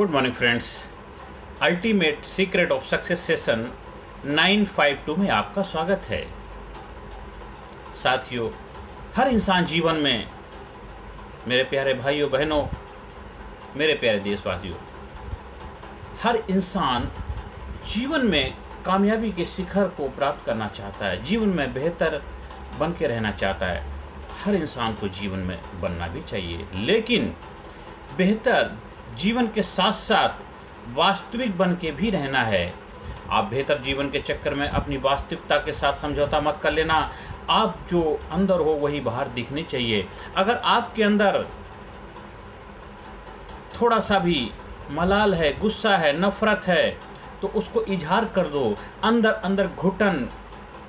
Good morning friends. Ultimate secret of success session 952 में आपका स्वागत है। साथियों, हर इंसान जीवन में, मेरे प्यारे भाइयों बहनों, मेरे प्यारे देशवासियों, हर इंसान जीवन में कामयाबी के शिखर को प्राप्त करना चाहता है, जीवन में बेहतर बन के रहना चाहता है। हर इंसान को जीवन में बनना भी चाहिए, लेकिन बेहतर जीवन के साथ साथ वास्तविक बन के भी रहना है। आप बेहतर जीवन के चक्कर में अपनी वास्तविकता के साथ समझौता मत कर लेना। आप जो अंदर हो वही बाहर दिखनी चाहिए। अगर आपके अंदर थोड़ा सा भी मलाल है, गुस्सा है, नफरत है, तो उसको इजहार कर दो। अंदर अंदर घुटन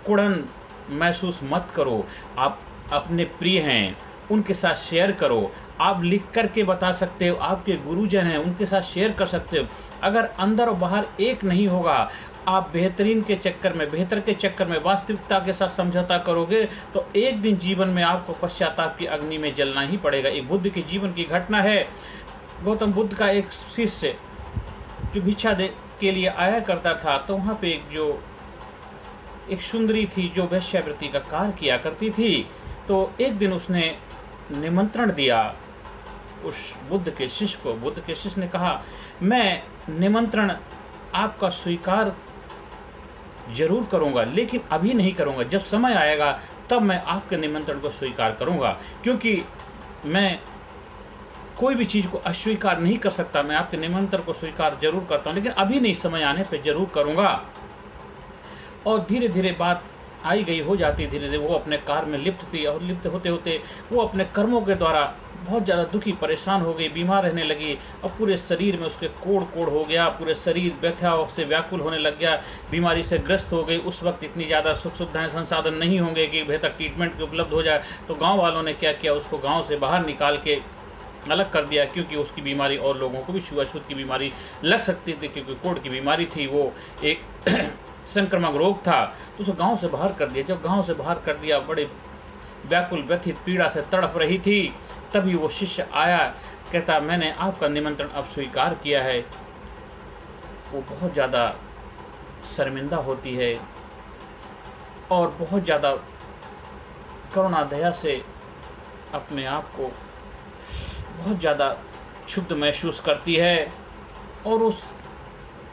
कुड़न महसूस मत करो। आप अपने प्रिय हैं, उनके साथ शेयर करो। आप लिख करके बता सकते हो, आपके गुरुजन हैं, उनके साथ शेयर कर सकते हो। अगर अंदर और बाहर एक नहीं होगा, आप बेहतरीन के चक्कर में, बेहतर के चक्कर में वास्तविकता के साथ समझौता करोगे, तो एक दिन जीवन में आपको पश्चाताप की अग्नि में जलना ही पड़ेगा। एक बुद्ध के जीवन की घटना है। गौतम बुद्ध का एक शिष्य जो भिक्षा दे के लिए आया करता था, तो वहाँ पे एक सुंदरी थी जो वेश्यावृत्ति का कार्य किया करती थी। तो एक दिन उसने निमंत्रण दिया उस बुद्ध के शिष्य को। बुद्ध के शिष्य ने कहा, मैं निमंत्रण आपका स्वीकार जरूर करूंगा, लेकिन अभी नहीं करूंगा। जब समय आएगा तब मैं आपके निमंत्रण को स्वीकार करूंगा, क्योंकि मैं कोई भी चीज को अस्वीकार नहीं कर सकता। मैं आपके निमंत्रण को स्वीकार जरूर करता हूं, लेकिन अभी नहीं, समय आने पर जरूर करूंगा। और धीरे धीरे बात आई गई हो जाती। धीरे धीरे वो अपने कार्य में लिप्त थी, और लिप्त होते होते वो अपने कर्मों के द्वारा बहुत ज़्यादा दुखी, परेशान हो गई, बीमार रहने लगी। और पूरे शरीर में उसके कोड़ कोड़ हो गया, पूरे शरीर व्यथा से व्याकुल होने लग गया, बीमारी से ग्रस्त हो गई। उस वक्त इतनी ज़्यादा सुख सुविधाएं, संसाधन नहीं होंगे कि बेहतर ट्रीटमेंट की उपलब्ध हो जाए। तो गाँव वालों ने क्या किया, उसको गाँव से बाहर निकाल के अलग कर दिया, क्योंकि उसकी बीमारी और लोगों को भी छुआछूत की बीमारी लग सकती थी, क्योंकि कोड़ की बीमारी थी, वो एक संक्रामक रोग था। तो उसे गांव से बाहर कर दिया। जब गांव से बाहर कर दिया, बड़े व्याकुल व्यथित पीड़ा से तड़प रही थी, तभी वो शिष्य आया, कहता, मैंने आपका निमंत्रण अब स्वीकार किया है। वो बहुत ज़्यादा शर्मिंदा होती है और बहुत ज़्यादा करुणा दया से अपने आप को बहुत ज़्यादा क्षुब्ध महसूस करती है। और उस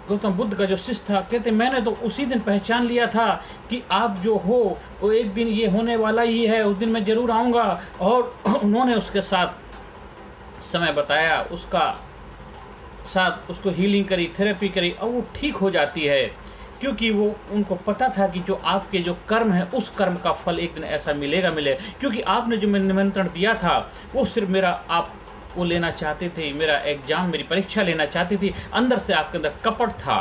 गौतम बुद्ध का जो शिष्य था, कहते, मैंने तो उसी दिन पहचान लिया था कि आप जो हो वो एक दिन ये होने वाला ही है, उस दिन मैं जरूर आऊँगा। और उन्होंने उसके साथ समय बताया, उसको हीलिंग करी, थेरेपी करी, और वो ठीक हो जाती है। क्योंकि वो उनको पता था कि जो आपके जो कर्म है, उस कर्म का फल एक दिन ऐसा मिलेगा। क्योंकि आपने जो निमंत्रण दिया था, वो सिर्फ आप वो लेना चाहते थे, मेरा एग्जाम, मेरी परीक्षा लेना चाहती थी। अंदर से आपके अंदर कपट था,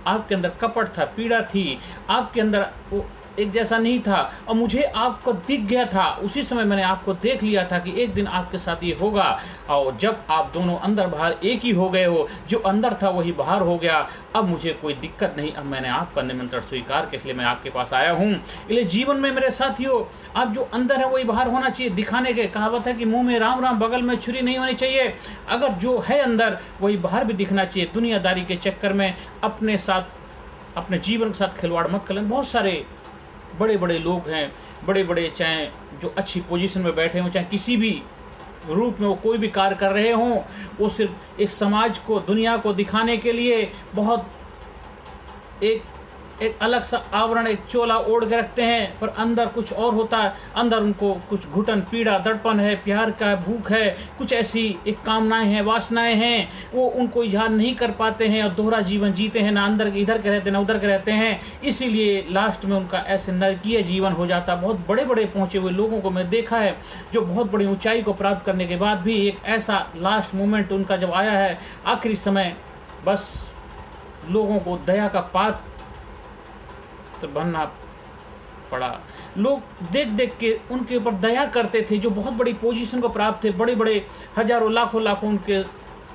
आपके अंदर कपट था, पीड़ा थी, आपके अंदर वो एक जैसा नहीं था। और मुझे आपको दिख गया था, उसी समय मैंने आपको देख लिया था कि एक दिन आपके साथ ये होगा। और जब आप दोनों अंदर बाहर एक ही हो गए हो, जो अंदर था वही बाहर हो गया, अब मुझे कोई दिक्कत नहीं। अब मैंने आपका निमंत्रण स्वीकार किया, इसलिए मैं आपके पास आया हूँ। इसलिए जीवन में मेरे साथियों, आप जो अंदर है वही बाहर होना चाहिए। दिखाने के कहावत है कि मुंह में राम राम, बगल में छुरी नहीं होनी चाहिए। अगर जो है अंदर वही बाहर भी दिखना चाहिए। दुनियादारी के चक्कर में अपने साथ, अपने जीवन के साथ खिलवाड़ मत करें। बहुत सारे बड़े बड़े लोग हैं, बड़े बड़े, चाहे जो अच्छी पोजीशन में बैठे हों, चाहे किसी भी रूप में वो कोई भी कार्य कर रहे हों, वो सिर्फ एक समाज को, दुनिया को दिखाने के लिए बहुत एक अलग सा आवरण, एक चोला ओढ़ के रखते हैं, पर अंदर कुछ और होता है। अंदर उनको कुछ घुटन, पीड़ा, दर्पण है, प्यार का भूख है, कुछ ऐसी एक कामनाएं हैं, वासनाएं हैं, वो उनको इजहार नहीं कर पाते हैं और दोहरा जीवन जीते हैं। ना अंदर इधर के रहते, ना उधर के रहते हैं। इसीलिए लास्ट में उनका ऐसे नरकीय जीवन हो जाता। बहुत बड़े बड़े पहुंचे हुए लोगों को मैं देखा है, जो बहुत बड़ी ऊंचाई को प्राप्त करने के बाद भी एक ऐसा लास्ट मोमेंट उनका जब आया है, आखिरी समय, बस लोगों को दया का पात्र बनना पड़ा। लोग देख देख के उनके ऊपर दया करते थे, जो बहुत बड़ी पोजीशन को प्राप्त थे। बड़े बड़े हजारों लाखों उनके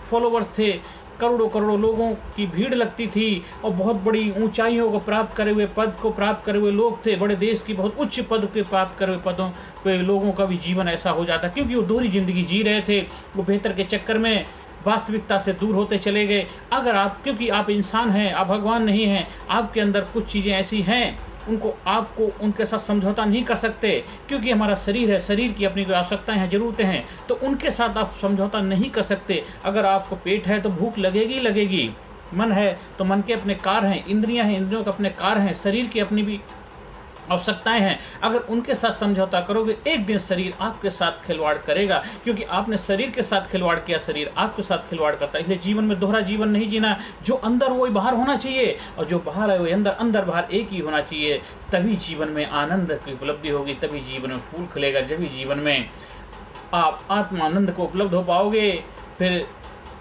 फॉलोवर्स थे, करोड़ों करोड़ों लोगों की भीड़ लगती थी, और बहुत बड़ी ऊंचाइयों को प्राप्त करे हुए, पद को प्राप्त करे हुए लोग थे। बड़े देश की बहुत उच्च पद के प्राप्त करे हुए पदों पे लोगों का भी जीवन ऐसा हो जाता, क्योंकि वो दोहरी जिंदगी जी रहे थे। वो बेहतर के चक्कर में वास्तविकता से दूर होते चले गए। अगर आप, क्योंकि आप इंसान हैं, आप भगवान नहीं हैं, आपके अंदर कुछ चीज़ें ऐसी हैं उनको आपको उनके साथ समझौता नहीं कर सकते, क्योंकि हमारा शरीर है, शरीर की अपनी कोई आवश्यकताएं हैं, ज़रूरतें हैं, तो उनके साथ आप समझौता नहीं कर सकते। अगर आपको पेट है तो भूख लगेगी लगेगी, मन है तो मन के अपने कार्य हैं, इंद्रियां हैं, इंद्रियों के अपने कार्य हैं, शरीर की अपनी भी आवश्यकताएं हैं। अगर उनके साथ समझौता करोगे, एक दिन शरीर आपके साथ खिलवाड़ करेगा, क्योंकि आपने शरीर के साथ खिलवाड़ किया, शरीर आपके साथ खिलवाड़ करता है। इसलिए जीवन में दोहरा जीवन नहीं जीना। जो अंदर वही बाहर होना चाहिए, और जो बाहर है वही अंदर, अंदर बाहर एक ही होना चाहिए। तभी जीवन में आनंद की उपलब्धि होगी, तभी जीवन में फूल खिलेगा, जब जीवन में आप आत्मानंद को उपलब्ध हो पाओगे। फिर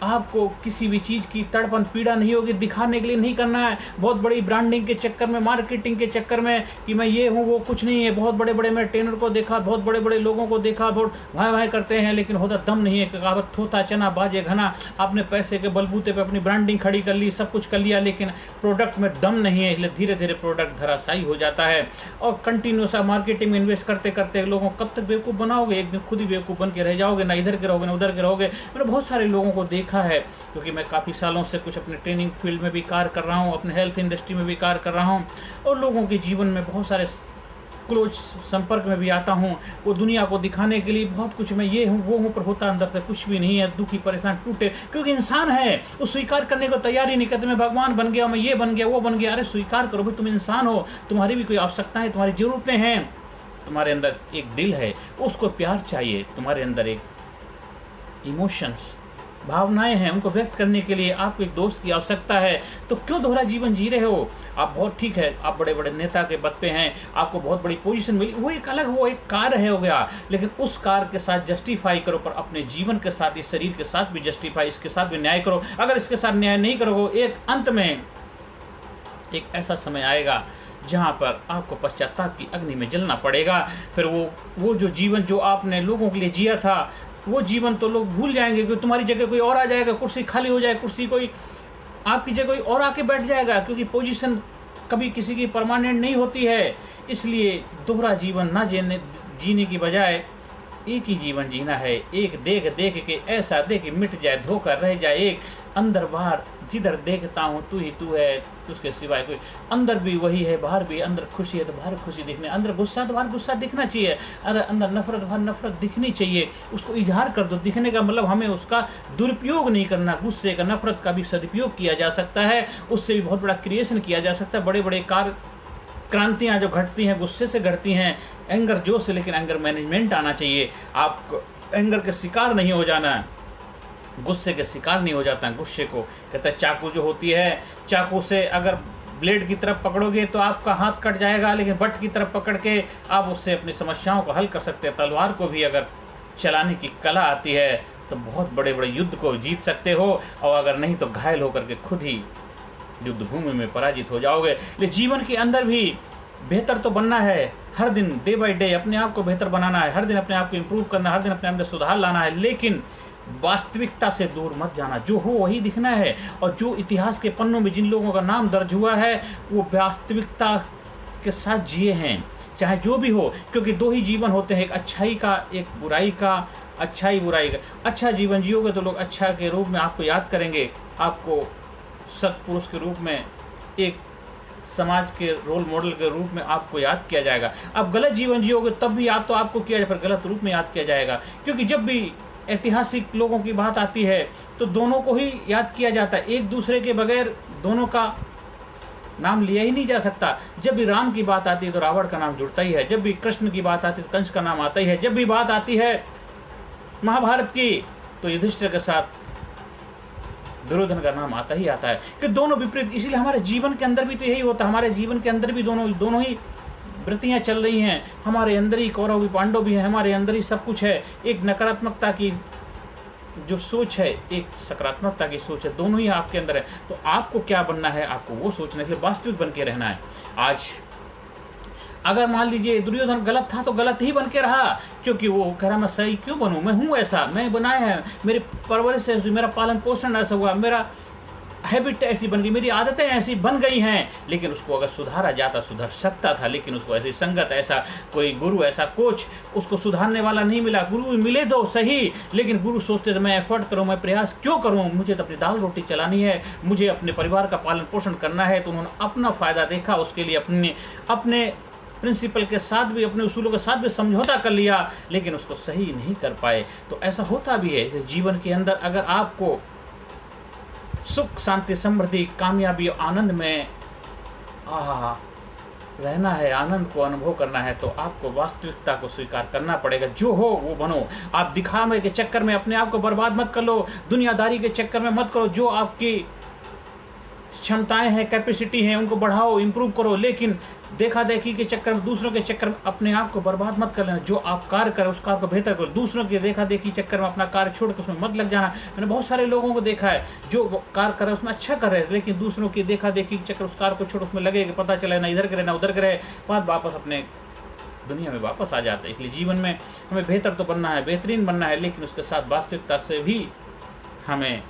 आपको किसी भी चीज़ की तड़पन पीड़ा नहीं होगी। दिखाने के लिए नहीं करना है, बहुत बड़ी ब्रांडिंग के चक्कर में, मार्केटिंग के चक्कर में कि मैं ये हूँ वो कुछ नहीं है। बहुत बड़े बड़े मैं ट्रेनर को देखा, बहुत बड़े बड़े लोगों को देखा, बहुत वाह वाह करते हैं, लेकिन होता दम नहीं है। कहावत थोथा चना बाजे घना। आपने पैसे के बलबूते पे अपनी ब्रांडिंग खड़ी कर ली, सब कुछ कर लिया, लेकिन प्रोडक्ट में दम नहीं है। इसलिए धीरे धीरे प्रोडक्ट धराशायी हो जाता है। और कंटिन्यूस मार्केटिंग में इन्वेस्ट करते करते लोगों को कब तक बेवकूफ़ बनाओगे? एक दिन खुद ही बेवकूफ़ बन के रह जाओगे, ना इधर के रहोगे ना उधर के रहोगे। मैंने बहुत सारे लोगों को देखा है, क्योंकि मैं काफ़ी सालों से कुछ अपने ट्रेनिंग फील्ड में भी कार्य कर रहा हूँ, अपने हेल्थ इंडस्ट्री में भी कार्य कर रहा हूँ, और लोगों के जीवन में बहुत सारे क्लोज संपर्क में भी आता हूँ। वो दुनिया को दिखाने के लिए बहुत कुछ मैं ये हूँ वो हूँ, पर होता अंदर से कुछ भी नहीं है। दुखी परेशान टूटे, क्योंकि इंसान है, वो स्वीकार करने को तैयार ही नहीं करते। मैं भगवान बन गया, मैं ये बन गया, वो बन गया। अरे स्वीकार करो भाई, तुम इंसान हो, तुम्हारी भी कोई आवश्यकता है, तुम्हारी ज़रूरतें हैं। तुम्हारे अंदर एक दिल है, उसको प्यार चाहिए। तुम्हारे अंदर एक इमोशंस, भावनाएं हैं, उनको व्यक्त करने के लिए आपको एक दोस्त की आवश्यकता है। तो क्यों दोहरा जीवन जी रहे हो? आप बहुत ठीक है, आप बड़े बड़े नेता के पद पे हैं, आपको बहुत बड़ी पोजीशन मिली, वो एक अलग, वो एक कार्य है हो गया, लेकिन उस कार्य के साथ जस्टिफाई करो, पर अपने जीवन के साथ, इस शरीर के साथ भी जस्टिफाई, इसके साथ भी न्याय करो। अगर इसके साथ न्याय नहीं करोगे, एक अंत में एक ऐसा समय आएगा जहाँ पर आपको पश्चाताप की अग्नि में जलना पड़ेगा। फिर वो जो जीवन जो आपने लोगों के लिए जिया था, वो जीवन तो लोग भूल जाएंगे, क्योंकि तुम्हारी जगह कोई और आ जाएगा, कुर्सी खाली हो जाए, कुर्सी कोई आपकी जगह कोई और आके बैठ जाएगा, क्योंकि पोजीशन कभी किसी की परमानेंट नहीं होती है। इसलिए दोहरा जीवन ना जीने की बजाय एक ही जीवन जीना है। एक देख देख के ऐसा देख कि मिट जाए, धोखा रह जाए। एक अंदर बाहर जिधर देखता हूँ तू ही तू है, उसके सिवाय कोई, अंदर भी वही है, बाहर भी। अंदर खुशी है तो बाहर खुशी दिखने, अंदर गुस्सा तो बाहर गुस्सा दिखना चाहिए, अरे अंदर नफरत बाहर नफरत दिखनी चाहिए। उसको इजहार कर दो। दिखने का मतलब हमें उसका दुरुपयोग नहीं करना। गुस्से का, नफरत का भी सदुपयोग किया जा सकता है, उससे भी बहुत बड़ा क्रिएशन किया जा सकता है। बड़े बड़े क्रांतियाँ जो घटती हैं गुस्से से घटती हैं, एंगर जोश से, लेकिन एंगर मैनेजमेंट आना चाहिए। आपको एंगर के शिकार नहीं हो जाना है, गुस्से के शिकार नहीं हो जाता है। गुस्से को कहते हैं चाकू जो होती है, चाकू से अगर ब्लेड की तरफ पकड़ोगे तो आपका हाथ कट जाएगा, लेकिन बट की तरफ पकड़ के आप उससे अपनी समस्याओं को हल कर सकते हैं। तलवार को भी अगर चलाने की कला आती है तो बहुत बड़े बड़े युद्ध को जीत सकते हो, और अगर नहीं तो घायल होकर के खुद ही युद्ध भूमि में पराजित हो जाओगे। लेकिन जीवन के अंदर भी बेहतर तो बनना है, हर दिन डे बाय डे अपने आप को बेहतर बनाना है, हर दिन अपने आप को इम्प्रूव करना, हर दिन अपने अंदर सुधार लाना है, लेकिन वास्तविकता से दूर मत जाना। जो हो वही दिखना है, और जो इतिहास के पन्नों में जिन लोगों का नाम दर्ज हुआ है वो वास्तविकता के साथ जिए हैं, चाहे जो भी हो। क्योंकि दो ही जीवन होते हैं, एक अच्छाई का, एक बुराई का। अच्छाई बुराई का, अच्छा जीवन जियोगे तो लोग अच्छा के रूप में आपको याद करेंगे, आपको सत्पुरुष के रूप में, एक समाज के रोल मॉडल के रूप में आपको याद किया जाएगा। अब गलत जीवन जियोगे तब भी याद तो आपको किया जाए, पर गलत रूप में याद किया जाएगा। क्योंकि जब भी ऐतिहासिक लोगों की बात आती है तो दोनों को ही याद किया जाता है, एक दूसरे के बगैर दोनों का नाम लिया ही नहीं जा सकता। जब भी राम की बात आती है तो रावण का नाम जुड़ता ही है, जब भी कृष्ण की बात आती है तो कंस का नाम आता ही है, जब भी बात आती है महाभारत की तो युधिष्ठिर के साथ दुर्योधन का नाम आता ही आता है, कि दोनों विपरीत। इसीलिए हमारे जीवन के अंदर भी तो यही होता है, हमारे जीवन के अंदर भी दोनों ही वृत्तियां चल रही हैं। हमारे अंदर ही कौरव भी पांडव भी हैं, हमारे अंदर ही सब कुछ है। एक नकारात्मकता की जो सोच है, एक सकारात्मकता की सोच है, दोनों ही आपके अंदर है। तो आपको क्या बनना है, आपको वो सोचने के लिए वास्तविक बन के रहना है। आज अगर मान लीजिए दुर्योधन गलत था तो गलत ही बन के रहा, क्योंकि वो कह रहा मैं सही क्यों बनूं, मैं हूं ऐसा, मैं बनाया है, मेरी परवरिश है, मेरा पालन पोषण ऐसा हुआ, मेरा हैबिट ऐसी बन गई, मेरी आदतें ऐसी बन गई हैं। लेकिन उसको अगर सुधारा जाता सुधर सकता था, लेकिन उसको ऐसी संगत, ऐसा कोई गुरु, ऐसा कोच उसको सुधारने वाला नहीं मिला। गुरु मिले तो सही, लेकिन गुरु सोचते थे मैं एफर्ट करूं, मैं प्रयास क्यों करूं, मुझे तो अपनी दाल रोटी चलानी है, मुझे अपने परिवार का पालन पोषण करना है। तो उन्होंने अपना फायदा देखा, उसके लिए अपने प्रिंसिपल के साथ भी, अपने उसूलों के साथ भी समझौता कर लिया, लेकिन उसको सही नहीं कर पाए। तो ऐसा होता भी है जीवन के अंदर। अगर आपको सुख, शांति, समृद्धि, कामयाबी, आनंद में रहना है, आनंद को अनुभव करना है, तो आपको वास्तविकता को स्वीकार करना पड़ेगा। जो हो वो बनो। आप दिखावे के चक्कर में अपने आप को बर्बाद मत कर लो, दुनियादारी के चक्कर में मत करो। जो आपकी क्षमताएं हैं, कैपेसिटी हैं, उनको बढ़ाओ, इंप्रूव करो, लेकिन देखा देखी के चक्कर में, दूसरों के चक्कर में अपने आप को बर्बाद मत कर लेना। जो आप कार्य करें उस कार्य को बेहतर करो। दूसरों के देखा देखी चक्कर में अपना कार्य छोड़ कर उसमें मत लग जाना। मैंने बहुत सारे लोगों को देखा है जो कार्य कर रहे हैं उसमें अच्छा कर रहे हैं, लेकिन दूसरों की देखा देखी के चक्कर उस कार्य को छोड़ उसमें लगे, पता चले ना इधर करे ना उधर करे, बाद वापस अपने दुनिया में वापस आ जाते हैं। इसलिए जीवन में हमें बेहतर तो बनना है, बेहतरीन बनना है, लेकिन उसके साथ वास्तविकता से भी हमें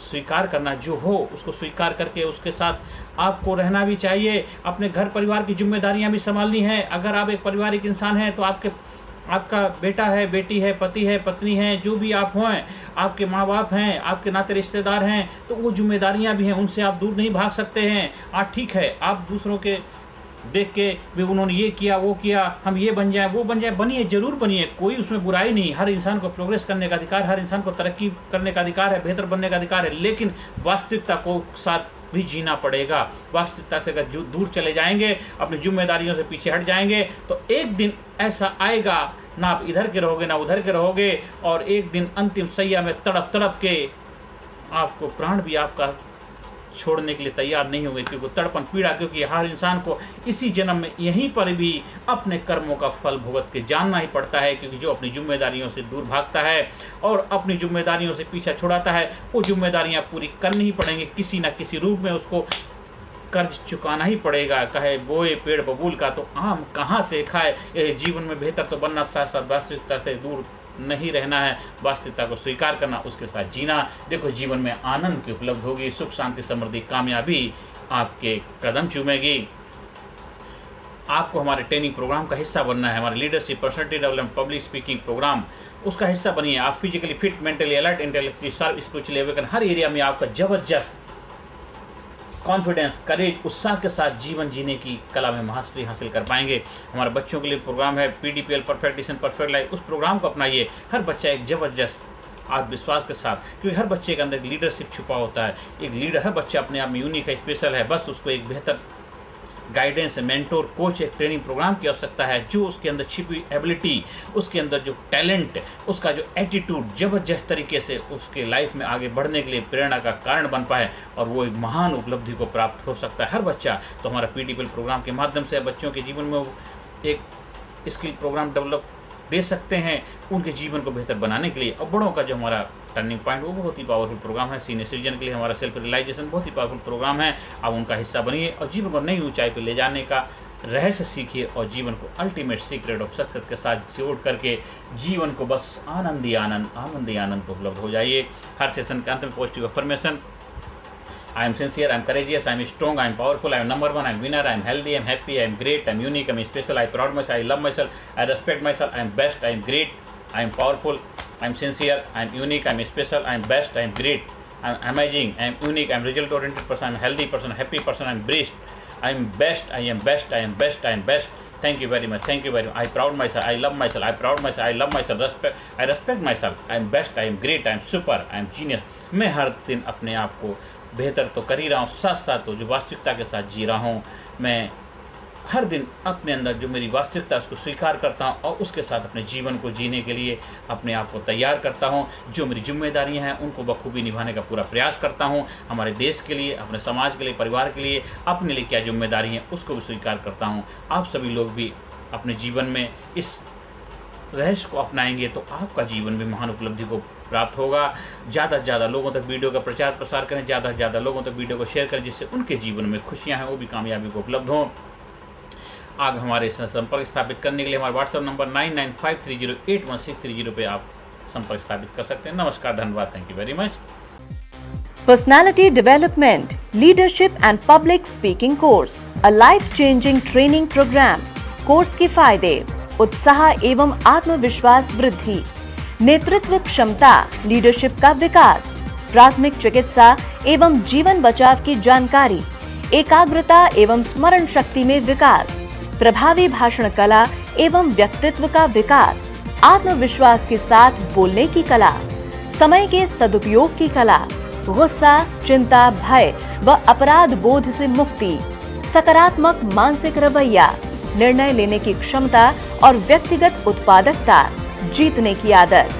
स्वीकार करना, जो हो उसको स्वीकार करके उसके साथ आपको रहना भी चाहिए। अपने घर परिवार की जिम्मेदारियां भी संभालनी है। अगर आप एक पारिवारिक इंसान हैं तो आपका बेटा है, बेटी है, पति है, पत्नी है, जो भी आप हों, आपके माँ बाप हैं, आपके नाते रिश्तेदार हैं, तो वो जिम्मेदारियां भी हैं, उनसे आप दूर नहीं भाग सकते हैं। ठीक है, आप दूसरों के देख के भी उन्होंने ये किया वो किया, हम ये बन जाए वो बन जाए, बनिए, जरूर बनिए, कोई उसमें बुराई नहीं। हर इंसान को प्रोग्रेस करने का अधिकार, हर इंसान को तरक्की करने का अधिकार है, बेहतर बनने का अधिकार है, लेकिन वास्तविकता को साथ भी जीना पड़ेगा। वास्तविकता से अगर दूर चले जाएंगे, अपनी जिम्मेदारियों से पीछे हट जाएंगे, तो एक दिन ऐसा आएगा, ना आप इधर के रहोगे ना उधर के रहोगे, और एक दिन अंतिम सैया में तड़प तड़प के आपको प्राण भी आपका छोड़ने के लिए तैयार नहीं होंगे, क्योंकि तड़पन, पीड़ा, क्योंकि हर इंसान को इसी जन्म में यहीं पर भी अपने कर्मों का फल भुगत के जानना ही पड़ता है। क्योंकि जो अपनी जिम्मेदारियों से दूर भागता है और अपनी जिम्मेदारियों से पीछा छुड़ाता है, वो जिम्मेदारियां पूरी करनी ही पड़ेंगी। किसी न किसी रूप में उसको कर्ज चुकाना ही पड़ेगा। कहे बोए पेड़ बबूल का तो आम कहाँ से खाए। जीवन में बेहतर तो बनना, साथ साथ वास्तविकता से दूर नहीं रहना है, वास्तविकता को स्वीकार करना, उसके साथ जीना। देखो, जीवन में आनंद की उपलब्ध होगी, सुख, शांति, समृद्धि, कामयाबी आपके कदम चूमेगी। आपको हमारे ट्रेनिंग प्रोग्राम का हिस्सा बनना है। हमारे leadership, personality development, public speaking program, उसका हिस्सा बनिए। आप physically fit, mentally alert, intellectually sharp, spiritually awaken, हर एरिया में आपका जबरदस्त कॉन्फिडेंस, करेज, उत्साह के साथ जीवन जीने की कला में मास्टरी हासिल कर पाएंगे। हमारे बच्चों के लिए प्रोग्राम है PDPL, perfect decision perfect life. उस प्रोग्राम को अपनाइए। हर बच्चा एक जबरदस्त आत्मविश्वास के साथ, क्योंकि हर बच्चे के अंदर लीडरशिप छुपा होता है। एक लीडर, हर बच्चा अपने आप में यूनिक है, स्पेशल है, बस उसको एक बेहतर गाइडेंस, मेंटोर, कोच, एक ट्रेनिंग प्रोग्राम की आवश्यकता है, जो उसके अंदर छिपी एबिलिटी, उसके अंदर जो टैलेंट, उसका जो एटीट्यूड जबरदस्त तरीके से उसके लाइफ में आगे बढ़ने के लिए प्रेरणा का कारण बन पाए और वो एक महान उपलब्धि को प्राप्त हो सकता है हर बच्चा। तो हमारा PDPL प्रोग्राम के माध्यम से बच्चों के जीवन में एक स्किल प्रोग्राम डेवलप दे सकते हैं उनके जीवन को बेहतर बनाने के लिए। और बड़ों का जो हमारा टर्निंग पॉइंट, वो बहुत ही पावरफुल प्रोग्राम है। सीनियर सिटीजन के लिए हमारा सेल्फ रियलाइजेशन बहुत ही पावरफुल प्रोग्राम है। आप उनका हिस्सा बनिए और जीवन को नई ऊंचाई पर ले जाने का रहस्य सीखिए और जीवन को अल्टीमेट सीक्रेट ऑफ सक्सेस के साथ जोड़ करके जीवन को बस आनंद ही आनंद उपलब्ध हो जाइए। हर सेशन के अंत में positive affirmation, I am sincere, I am courageous, I am strong, I am powerful, I am number one, I am winner, I am healthy, I am happy, I am great, I am unique, I am special, I am proud myself, I love myself, I respect myself, I am best, I am great, I am powerful, I am sincere, I am unique, I am special, I am best, I am great, I am amazing, I am unique, I am result oriented person, I am healthy person, happy person, I am blessed, I am best, I am best, I am best, I am best. Thank you very much. Thank you very much. I proud myself. I love myself. I proud myself. I love myself. I respect myself. I am best. I am great. I am super. I am genius. मैं हर दिन अपने आप को बेहतर तो कर ही रहा हूँ, साथ साथ तो जो वास्तविकता के साथ जी रहा हूँ। मैं हर दिन अपने अंदर जो मेरी वास्तविकता उसको स्वीकार करता हूँ और उसके साथ अपने जीवन को जीने के लिए अपने आप को तैयार करता हूँ। जो मेरी जिम्मेदारियाँ हैं उनको बखूबी निभाने का पूरा प्रयास करता हूँ। हमारे देश के लिए, अपने समाज के लिए, परिवार के लिए, अपने लिए क्या जिम्मेदारी है उसको भी स्वीकार करता हूँ। आप सभी लोग भी अपने जीवन में इस रहस्य को अपनाएंगे तो आपका जीवन भी महान उपलब्धि को प्राप्त होगा। ज़्यादा से ज़्यादा लोगों तक वीडियो का प्रचार प्रसार करें, ज़्यादा से ज़्यादा लोगों तक वीडियो को शेयर करें, जिससे उनके जीवन में खुशियाँ हैं वो भी कामयाबी को उपलब्ध हों। आगे हमारे संपर्क स्थापित करने के लिए हमारा व्हाट्सएप नंबर 9953081630 पे आप संपर्क स्थापित कर सकते हैं। नमस्कार, धन्यवाद, thank you very much. Personality Development, Leadership and Public Speaking Course, a life-changing training program. Course के फायदे: उत्साह एवं आत्मविश्वास वृद्धि, नेतृत्व क्षमता, लीडरशिप का विकास, प्राथमिक चिकित्सा एवं जीवन बचाव की जानकारी, एकाग्रता एवं स्मरण शक्ति में विकास, प्रभावी भाषण कला एवं व्यक्तित्व का विकास, आत्मविश्वास के साथ बोलने की कला, समय के सदुपयोग की कला, गुस्सा, चिंता, भय व अपराध बोध से मुक्ति, सकारात्मक मानसिक रवैया, निर्णय लेने की क्षमता और व्यक्तिगत उत्पादकता, जीतने की आदत।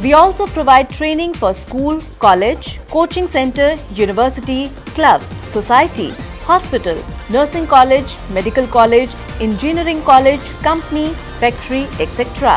We also provide training for school, college, coaching center, university, club, society, hospital, nursing college, medical college, engineering college, company, factory, etc.